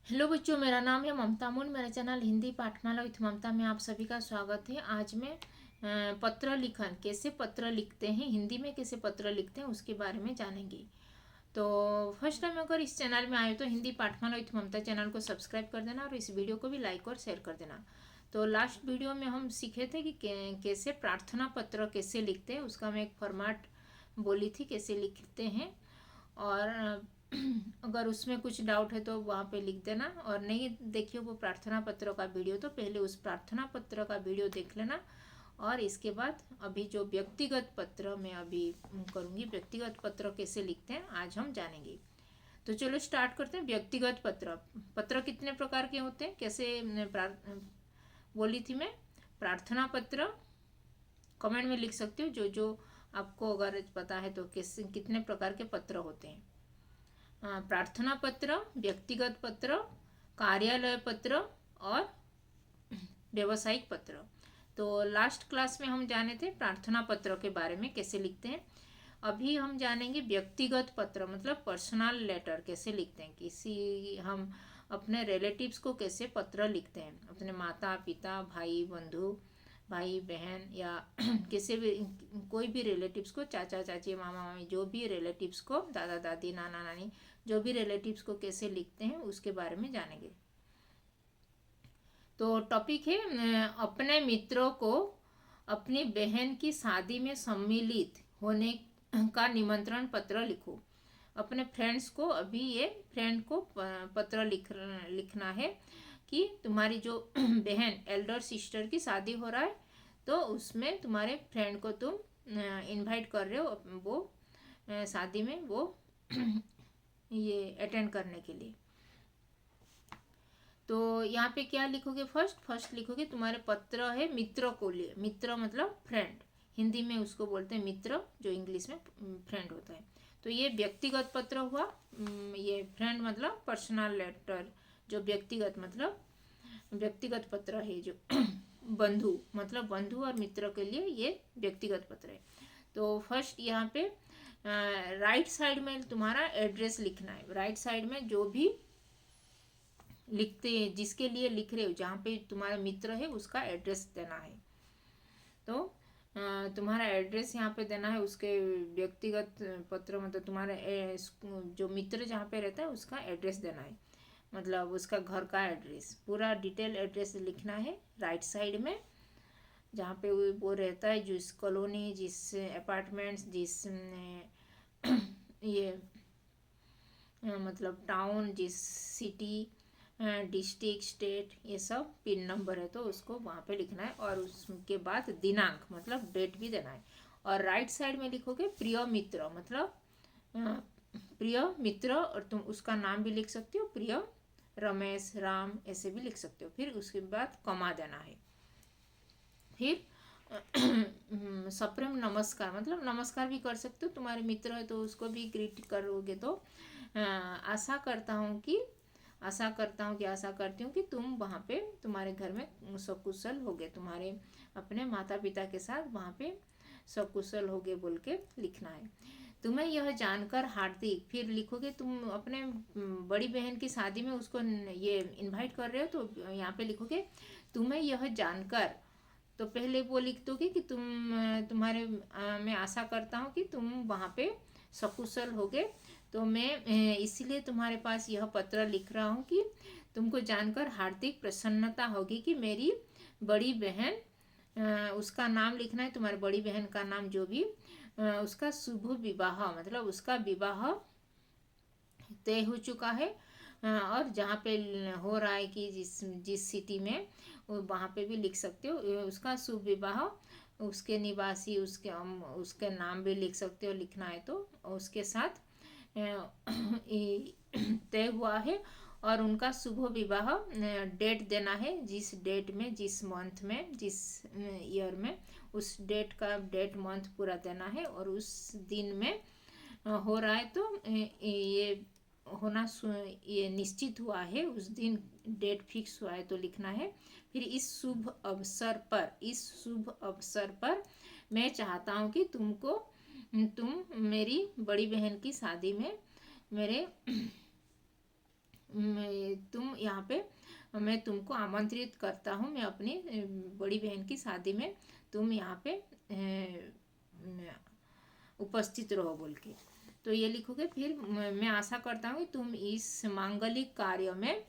Hello बच्चों, मेरा नाम है ममता मुन। मेरा चैनल हिंदी पाठमाला विथ ममता में आप सभी का स्वागत है। आज मैं पत्र लिखन, कैसे पत्र लिखते हैं, हिंदी में कैसे पत्र लिखते हैं उसके बारे में जानेंगे। तो फर्स्ट टाइम अगर इस चैनल में आए तो हिंदी पाठमाला विथ ममता चैनल को सब्सक्राइब कर देना और इस वीडियो को भी लाइक और शेयर कर देना। तो लास्ट वीडियो में हम सीखे थे कि कैसे प्रार्थना पत्र कैसे लिखते हैं, उसका मैं एक फॉर्मेट बोली थी कैसे लिखते हैं। और अगर उसमें कुछ डाउट है तो वहाँ पे लिख देना, और नहीं देखिए वो प्रार्थना पत्र का वीडियो तो पहले उस प्रार्थना पत्र का वीडियो देख लेना। और इसके बाद अभी जो व्यक्तिगत पत्र मैं अभी करूँगी, व्यक्तिगत पत्र कैसे लिखते हैं आज हम जानेंगे। तो चलो स्टार्ट करते हैं। व्यक्तिगत पत्र, पत्र कितने प्रकार के होते हैं, कैसे बोली थी मैं। प्रार्थना पत्र कमेंट में लिख सकते हो जो जो आपको अगर पता है तो किस कितने प्रकार के पत्र होते हैं। प्रार्थना पत्र, व्यक्तिगत पत्र, कार्यालय पत्र और व्यावसायिक पत्र। तो लास्ट क्लास में हम जाने थे प्रार्थना पत्र के बारे में कैसे लिखते हैं। अभी हम जानेंगे व्यक्तिगत पत्र मतलब पर्सनल लेटर कैसे लिखते हैं। किसी हम अपने रिलेटिव्स को कैसे पत्र लिखते हैं, अपने माता पिता भाई बंधु भाई बहन या किसी भी कोई भी रिलेटिव्स को, चाचा चाची मामा मामी जो भी रिलेटिव्स को, दादा दादी नाना नानी जो भी रिलेटिव्स को कैसे लिखते हैं उसके बारे में जानेंगे। तो टॉपिक है अपने मित्रों को अपनी बहन की शादी में सम्मिलित होने का निमंत्रण पत्र लिखो। अपने फ्रेंड्स को, अभी ये फ्रेंड को पत्र लिखना है कि तुम्हारी जो बहन एल्डर सिस्टर की शादी हो रहा है तो उसमें तुम्हारे फ्रेंड को तुम इनवाइट कर रहे हो वो शादी में वो ये अटेंड करने के लिए। तो यहाँ पे क्या लिखोगे, फर्स्ट लिखोगे तुम्हारे पत्र है मित्र को लिए। मित्र मतलब फ्रेंड, हिंदी में उसको बोलते हैं मित्र, जो इंग्लिश में फ्रेंड होता है। तो ये व्यक्तिगत पत्र हुआ। ये फ्रेंड मतलब पर्सनल लेटर, जो व्यक्तिगत मतलब व्यक्तिगत पत्र है जो बंधु मतलब बंधु और मित्र के लिए ये व्यक्तिगत पत्र है। तो फर्स्ट यहाँ पे राइट साइड में तुम्हारा एड्रेस लिखना है। राइट साइड में जो भी लिखते हैं, जिसके लिए लिख रहे हो, जहाँ पे तुम्हारा मित्र है उसका एड्रेस देना है। तो तुम्हारा एड्रेस यहाँ पे देना है उसके व्यक्तिगत पत्र मतलब तुम्हारा जो मित्र जहाँ पे रहता है उसका एड्रेस देना है, मतलब उसका घर का एड्रेस, पूरा डिटेल एड्रेस लिखना है राइट साइड में, जहाँ पे वो रहता है, जिस कॉलोनी, जिस अपार्टमेंट्स, जिस ये मतलब टाउन, जिस सिटी, डिस्ट्रिक्ट, स्टेट, ये सब पिन नंबर है तो उसको वहाँ पे लिखना है। और उसके बाद दिनांक मतलब डेट भी देना है। और राइट साइड में लिखोगे प्रिय मित्र मतलब प्रिय मित्र, और तुम उसका नाम भी लिख सकते हो, प्रिय रमेश राम ऐसे भी लिख सकते हो। फिर उसके बाद कमा देना है। फिर सप्रेम नमस्कार मतलब नमस्कार भी कर सकते हो, तुम्हारे मित्र है तो उसको भी ग्रीट करोगे। तो आशा करता हूँ कि आशा करती हूँ कि तुम वहाँ पे तुम्हारे घर में सकुशल होगे, तुम्हारे अपने माता पिता के साथ वहाँ पे सकुशल होगे बोल के लिखना है। तुम्हें यह जानकर हार्दिक, फिर लिखोगे तुम अपने बड़ी बहन की शादी में उसको ये इनवाइट कर रहे हो तो यहाँ पे लिखोगे तुम्हें यह जानकर। तो पहले वो लिख दोगे कि तुम्हारे मैं आशा करता हूँ कि तुम वहाँ पे सकुशल होगे। तो मैं इसीलिए तुम्हारे पास यह पत्र लिख रहा हूँ कि तुमको जानकर हार्दिक प्रसन्नता होगी कि मेरी बड़ी बहन, उसका नाम लिखना है, तुम्हारी बड़ी बहन का नाम जो भी, उसका शुभ विवाह मतलब उसका विवाह तय हो चुका है। और जहाँ पे हो रहा है कि जिस जिस सिटी में, वहाँ पे भी लिख सकते हो उसका शुभ विवाह, उसके निवासी, उसके नाम भी लिख सकते हो लिखना है तो, उसके साथ तय हुआ है। और उनका शुभ विवाह डेट देना है, जिस डेट में, जिस मंथ में, जिस ईयर में, उस डेट का डेट मंथ पूरा देना है। और उस दिन में हो रहा है तो ये होना ये निश्चित हुआ है, उस दिन डेट फिक्स हुआ है तो लिखना है। फिर इस शुभ अवसर पर मैं चाहता हूँ कि तुम मेरी बड़ी बहन की शादी में मेरे तुम यहाँ पे मैं तुमको आमंत्रित करता हूँ, मैं अपनी बड़ी बहन की शादी में तुम यहाँ पे उपस्थित रहो बोल के। तो ये लिखोगे। फिर मैं आशा करता हूँ कि तुम इस मांगलिक कार्य में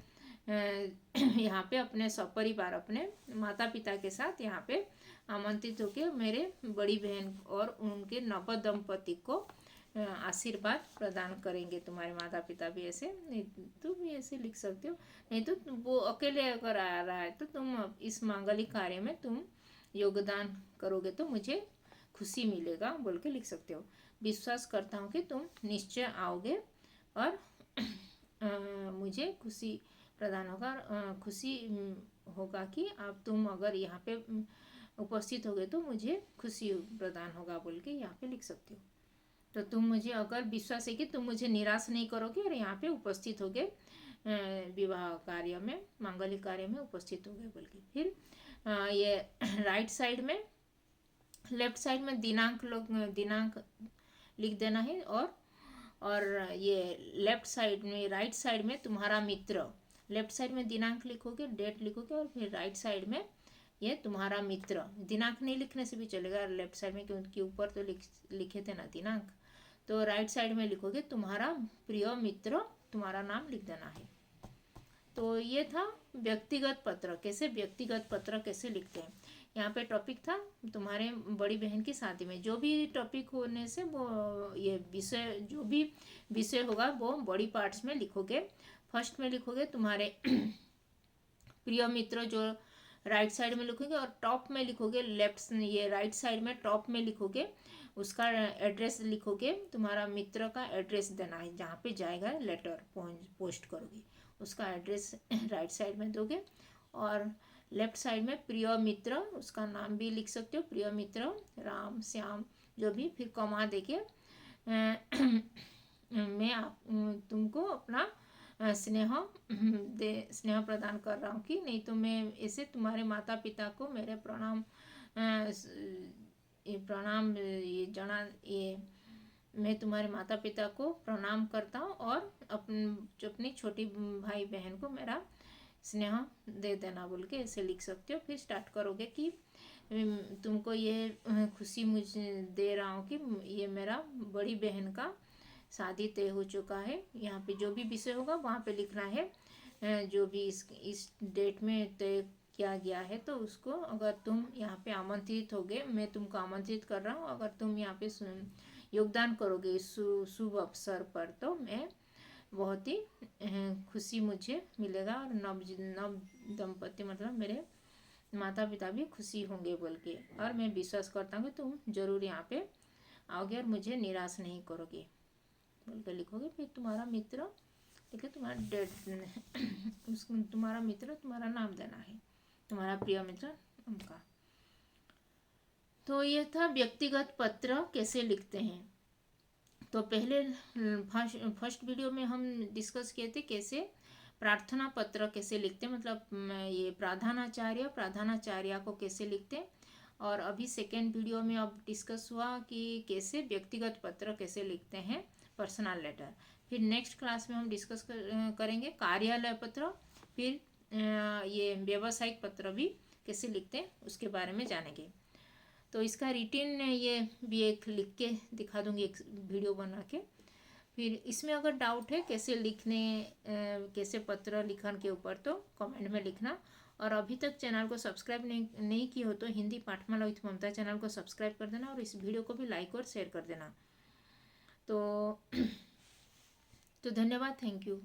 यहाँ पे अपने सपरिवार अपने माता पिता के साथ यहाँ पे आमंत्रित होकर मेरे बड़ी बहन और उनके नव दंपति को आशीर्वाद प्रदान करेंगे। तुम्हारे माता पिता भी ऐसे, नहीं तुम भी ऐसे लिख सकते हो, नहीं तो वो अकेले अगर आ रहा है तो तुम इस मांगलिक कार्य में तुम योगदान करोगे तो मुझे खुशी मिलेगा बोल के लिख सकते हो। विश्वास करता हूँ कि तुम निश्चय आओगे और मुझे खुशी प्रदान होगा, खुशी होगा कि अब तुम अगर यहाँ पे उपस्थित होगे तो मुझे खुशी प्रदान होगा बोल के यहाँ पे लिख सकते हो। तो तुम मुझे, अगर विश्वास है कि तुम मुझे निराश नहीं करोगे और यहाँ पे उपस्थित होगे विवाह कार्य में, मांगलिक कार्य में उपस्थित होगे बोल के। फिर ये राइट साइड में, लेफ्ट साइड में दिनांक लिख देना है, और ये लेफ्ट साइड में, राइट साइड में तुम्हारा मित्र, लेफ्ट साइड में दिनांक लिखोगे, डेट लिखोगे, और फिर राइट साइड में ये तुम्हारा मित्र। दिनांक नहीं लिखने से भी चलेगा लेफ्ट साइड में, क्योंकि ऊपर तो लिखे थे ना दिनांक। तो राइट साइड में लिखोगे तुम्हारा प्रिय मित्र, तुम्हारा नाम लिख देना है। तो ये था व्यक्तिगत पत्र, कैसे व्यक्तिगत पत्र कैसे लिखते हैं। यहाँ पे टॉपिक था तुम्हारे बड़ी बहन की शादी में। जो भी टॉपिक होने से वो ये विषय, जो भी विषय होगा वो बड़ी पार्ट्स में लिखोगे। फर्स्ट में लिखोगे तुम्हारे प्रिय मित्र, जो राइट साइड में लिखोगे, और टॉप में लिखोगे, लेफ्ट ये राइट साइड में टॉप में लिखोगे उसका एड्रेस लिखोगे। तुम्हारा मित्र का एड्रेस देना है, जहाँ पे जाएगा लेटर पोस्ट करोगे उसका एड्रेस राइट साइड में दोगे। और लेफ्ट साइड में प्रिय मित्र, उसका नाम भी लिख सकते हो, प्रिय मित्र राम श्याम जो भी। फिर कमा देके मैं तुमको अपना स्नेह प्रदान कर रहा हूँ कि नहीं तो मैं ऐसे तुम्हारे माता पिता को मेरे प्रणाम ये मैं तुम्हारे माता पिता को प्रणाम करता हूँ, और अपनी छोटी भाई बहन को मेरा स्नेह दे देना बोल के ऐसे लिख सकते हो। फिर स्टार्ट करोगे कि तुमको ये खुशी मुझे दे रहा हूँ कि ये मेरा बड़ी बहन का शादी तय हो चुका है। यहाँ पे जो भी विषय होगा वहाँ पे लिखना है, जो भी इस डेट में तय किया गया है। तो उसको अगर तुम यहाँ पे आमंत्रित होगे, मैं तुमको आमंत्रित कर रहा हूँ, अगर तुम यहाँ पे योगदान करोगे इस शुभ अवसर पर तो मैं बहुत ही खुशी मुझे मिलेगा, और नव दंपति मतलब मेरे माता पिता भी खुशी होंगे बोल के। और मैं विश्वास करता हूँ कि तुम जरूर यहाँ पे आओगे और मुझे निराश नहीं करोगे बोल के लिखोगे। फिर तुम्हारा मित्र देखिए, तुम्हारा डेट तुम्हारा मित्र, तुम्हारा नाम देना है, तुम्हारा प्रिय मित्र उनका। तो ये था व्यक्तिगत पत्र कैसे लिखते हैं। तो पहले फर्स्ट वीडियो में हम डिस्कस किए थे कैसे प्रार्थना पत्र कैसे लिखते हैं, मतलब ये प्रधानाचार्य को कैसे लिखते हैं। और अभी सेकेंड वीडियो में अब डिस्कस हुआ कि कैसे व्यक्तिगत पत्र कैसे लिखते हैं, पर्सनल लेटर। फिर नेक्स्ट क्लास में हम डिस्कस करेंगे कार्यालय पत्र, फिर ये व्यावसायिक पत्र भी कैसे लिखते हैं उसके बारे में जानेंगे। तो इसका रिटिन ये भी एक लिख के दिखा दूंगी, एक वीडियो बना के। फिर इसमें अगर डाउट है कैसे लिखने, कैसे पत्र लिखन के ऊपर, तो कमेंट में लिखना। और अभी तक चैनल को सब्सक्राइब नहीं किया हो तो हिंदी पाठमाला विथ ममता चैनल को सब्सक्राइब कर देना, और इस वीडियो को भी लाइक और शेयर कर देना। तो धन्यवाद, थैंक यू।